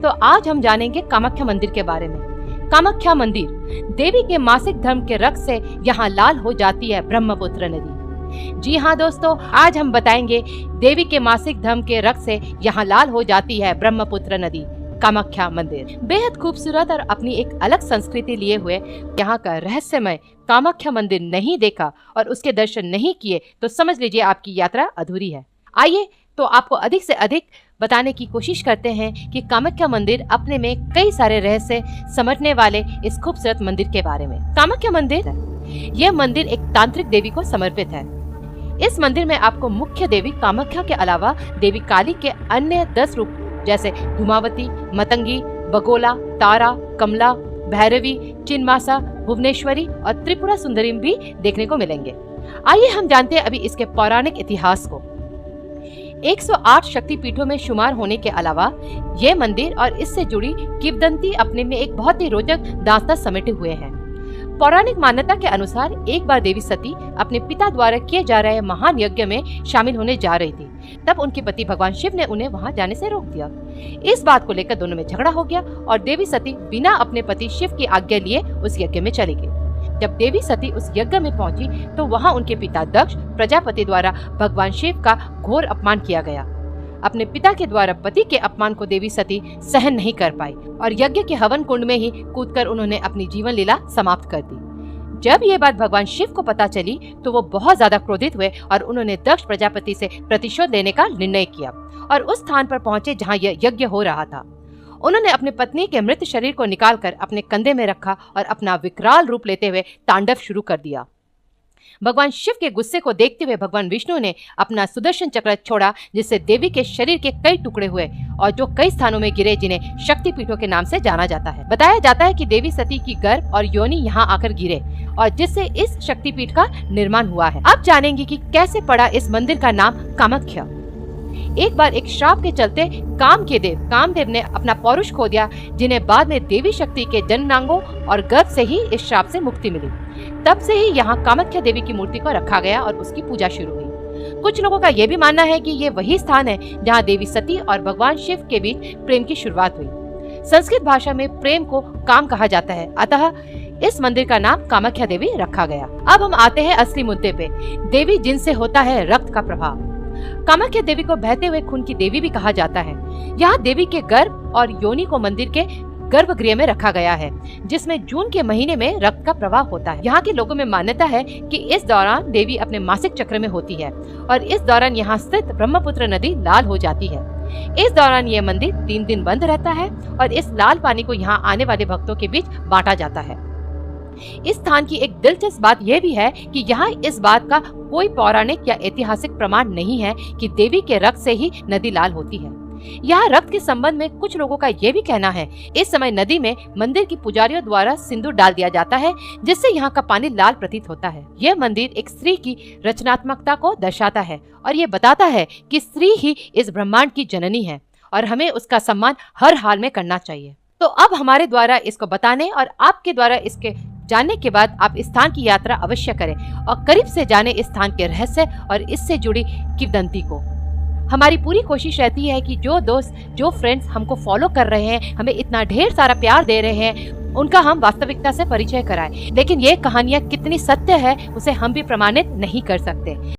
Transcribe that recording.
तो आज हम जानेंगे कामाख्या मंदिर के बारे में। कामाख्या मंदिर देवी के मासिक धर्म के रक्त से यहाँ लाल हो जाती है ब्रह्मपुत्र नदी। जी हाँ दोस्तों, आज हम बताएंगे देवी के मासिक धर्म के रक्त से यहाँ लाल हो जाती है ब्रह्मपुत्र नदी। कामाख्या मंदिर बेहद खूबसूरत और अपनी एक अलग संस्कृति लिए हुए यहाँ का रहस्यमय कामाख्या मंदिर नहीं देखा और उसके दर्शन नहीं किए तो समझ लीजिए आपकी यात्रा अधूरी है। आइए तो आपको अधिक से अधिक बताने की कोशिश करते हैं कि कामाख्या मंदिर अपने में कई सारे रहस्य समझने वाले इस खूबसूरत मंदिर के बारे में। कामाख्या मंदिर, यह मंदिर एक तांत्रिक देवी को समर्पित है। इस मंदिर में आपको मुख्य देवी कामाख्या के अलावा देवी काली के अन्य 10 रूप जैसे धूमावती, मतंगी, बगोला, तारा, कमला, भैरवी, चिन्मासा, भुवनेश्वरी और त्रिपुरा सुंदरी भी देखने को मिलेंगे। आइए हम जानते हैं अभी इसके पौराणिक इतिहास को। 108 शक्तिपीठों में शुमार होने के अलावा ये मंदिर और इससे जुड़ी किंवदंती अपने में एक बहुत ही रोचक दास्तान समेटे हुए हैं। पौराणिक मान्यता के अनुसार एक बार देवी सती अपने पिता द्वारा किए जा रहे महान यज्ञ में शामिल होने जा रही थी। तब उनके पति भगवान शिव ने उन्हें वहां जाने से रोक दिया। इस बात को लेकर दोनों में झगड़ा हो गया और देवी सती बिना अपने पति शिव की आज्ञा लिए उस यज्ञ में चली गई। जब देवी सती उस यज्ञ में पहुंची तो वहां उनके पिता दक्ष प्रजापति द्वारा भगवान शिव का घोर अपमान किया गया। अपने पिता के द्वारा पति के अपमान को देवी सती सहन नहीं कर पाई और यज्ञ के हवन कुंड में ही कूदकर उन्होंने अपनी जीवन लीला समाप्त कर दी। जब ये बात भगवान शिव को पता चली तो वो बहुत ज्यादा क्रोधित हुए और उन्होंने दक्ष प्रजापति से प्रतिशोध लेने का निर्णय किया और उस स्थान पर पहुंचे जहाँ यह यज्ञ हो रहा था। उन्होंने अपनी पत्नी के मृत शरीर को निकालकर अपने कंधे में रखा और अपना विकराल रूप लेते हुए तांडव शुरू कर दिया। भगवान शिव के गुस्से को देखते हुए भगवान विष्णु ने अपना सुदर्शन चक्र छोड़ा, जिससे देवी के शरीर के कई टुकड़े हुए और जो कई स्थानों में गिरे, जिन्हें शक्तिपीठों के नाम से जाना जाता है। बताया जाता है कि देवी सती की गर्भ और योनि यहाँ आकर गिरे और जिससे इस शक्तिपीठ का निर्माण हुआ है। अब जानेंगे कि कैसे पड़ा इस मंदिर का नाम कामाख्या। एक बार एक श्राप के चलते कामदेव ने अपना पौरुष खो दिया, जिन्हें बाद में देवी शक्ति के जननांगों और गर्भ से ही इस श्राप से मुक्ति मिली। तब से ही यहाँ कामाख्या देवी की मूर्ति को रखा गया और उसकी पूजा शुरू हुई। कुछ लोगों का ये भी मानना है कि ये वही स्थान है जहाँ देवी सती और भगवान शिव के बीच प्रेम की शुरुआत हुई। संस्कृत भाषा में प्रेम को काम कहा जाता है, अतः इस मंदिर का नाम कामाख्या देवी रखा गया। अब हम आते हैं असली मुद्दे पे, देवी जिनसे होता है रक्त का प्रभाव। कामाख्या देवी को बहते हुए खून की देवी भी कहा जाता है। यहाँ देवी के गर्भ और योनि को मंदिर के गर्भगृह में रखा गया है, जिसमें जून के महीने में रक्त का प्रवाह होता है। यहाँ के लोगों में मान्यता है कि इस दौरान देवी अपने मासिक चक्र में होती है और इस दौरान यहाँ स्थित ब्रह्मपुत्र नदी लाल हो जाती है। इस दौरान ये मंदिर 3 दिन बंद रहता है और इस लाल पानी को यहाँ आने वाले भक्तों के बीच बांटा जाता है। इस स्थान की एक दिलचस्प बात यह भी है कि यहाँ इस बात का कोई पौराणिक या ऐतिहासिक प्रमाण नहीं है कि देवी के रक्त से ही नदी लाल होती है। यहाँ रक्त के संबंध में कुछ लोगों का ये भी कहना है, इस समय नदी में मंदिर की पुजारियों द्वारा सिंदूर डाल दिया जाता है, जिससे यहाँ का पानी लाल प्रतीत होता है। यह मंदिर एक स्त्री की रचनात्मकता को दर्शाता है और ये बताता है कि स्त्री ही इस ब्रह्मांड की जननी है और हमें उसका सम्मान हर हाल में करना चाहिए। तो अब हमारे द्वारा इसको बताने और आपके द्वारा इसके जानने के बाद आप इस स्थान की यात्रा अवश्य करें और करीब से जाने इस स्थान के रहस्य और इससे जुड़ी किंवदंती को। हमारी पूरी कोशिश रहती है कि जो दोस्त, जो फ्रेंड्स हमको फॉलो कर रहे हैं, हमें इतना ढेर सारा प्यार दे रहे हैं, उनका हम वास्तविकता से परिचय कराएं। लेकिन ये कहानियाँ कितनी सत्य है उसे हम भी प्रमाणित नहीं कर सकते।